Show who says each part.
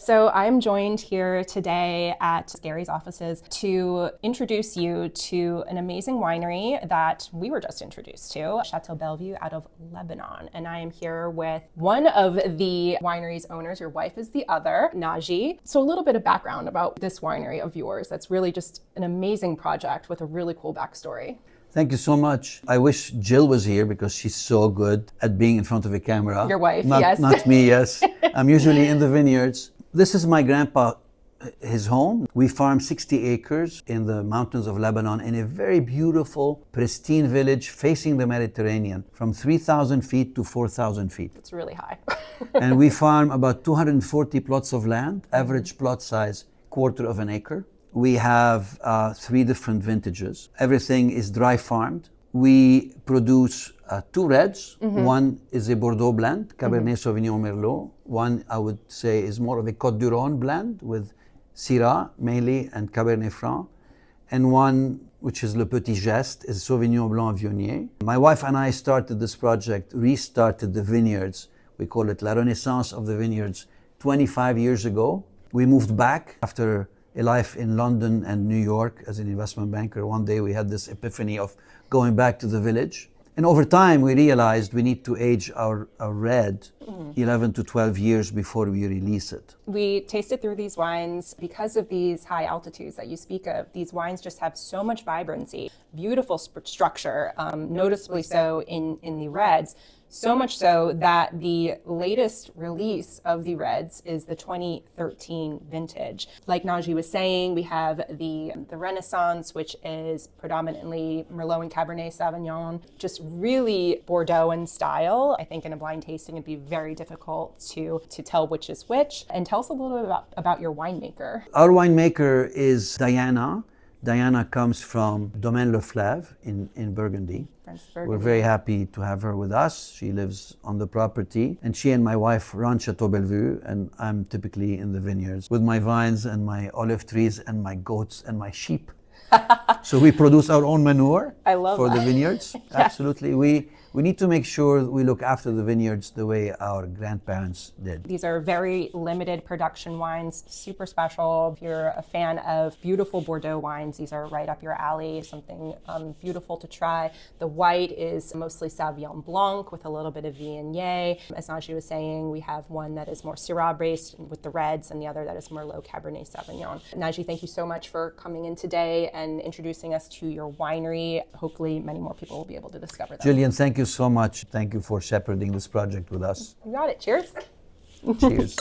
Speaker 1: So I'm joined here today at Gary's offices to introduce you to an amazing winery that we were just introduced to, Chateau Belle-Vue out of Lebanon. And I am here with one of the winery's owners. Your wife is the other, Naji. So a little bit of background about this winery of yours. That's really just an amazing project with a really cool backstory.
Speaker 2: Thank you so much. I wish Jill was here because she's so good at being in front of a camera.
Speaker 1: Your wife,
Speaker 2: yes. Not me, yes. I'm usually in the vineyards. This is my grandpa, his home. We farm 60 acres in the mountains of Lebanon in a very beautiful, pristine village facing the Mediterranean from 3,000 feet to 4,000 feet.
Speaker 1: It's really high.
Speaker 2: And we farm about 240 plots of land, average plot size, quarter of an acre. We have 3 different vintages. Everything is dry farmed. We produce 2 reds. One is a Bordeaux blend, Cabernet Sauvignon Merlot. One, I would say, is more of a Côte du Rhône blend with Syrah mainly and Cabernet Franc. And one, which is Le Petit Geste, is Sauvignon Blanc Viognier. My wife and I started this project, restarted the vineyards. We call it La Renaissance of the vineyards 25 years ago. We moved back after a life in London and New York as an investment banker. One day we had this epiphany of going back to the village. And over time we realized we need to age our red 11 to 12 years before we release it.
Speaker 1: We tasted through these wines because of these high altitudes that you speak of. These wines just have so much vibrancy, beautiful structure, noticeably so in the reds. So much so that the latest release of the reds is the 2013 vintage. Like Naji was saying, we have the Renaissance, which is predominantly Merlot and Cabernet Sauvignon, just really Bordeaux in style. I think in a blind tasting, it'd be very difficult to tell which is which. And tell us a little bit about your winemaker.
Speaker 2: Our winemaker is Diana. Diana comes from Domaine Le Fleuve in Burgundy. We're very happy to have her with us. She lives on the property, and she and my wife run Chateau Belle-Vue, and I'm typically in the vineyards with my vines and my olive trees and my goats and my sheep. So we produce our own manure for the vineyards. Yes. Absolutely. We need to make sure we look after the vineyards the way our grandparents did.
Speaker 1: These are very limited production wines, super special. If you're a fan of beautiful Bordeaux wines, these are right up your alley, something beautiful to try. The white is mostly Sauvignon Blanc with a little bit of Viognier. As Naji was saying, we have one that is more Syrah based with the reds and the other that is Merlot Cabernet Sauvignon. Naji, thank you so much for coming in today and introducing us to your winery. Hopefully many more people will be able to discover them.
Speaker 2: Jillian, thank you so much. Thank you for shepherding this project with us.
Speaker 1: You got it. Cheers.
Speaker 2: Cheers.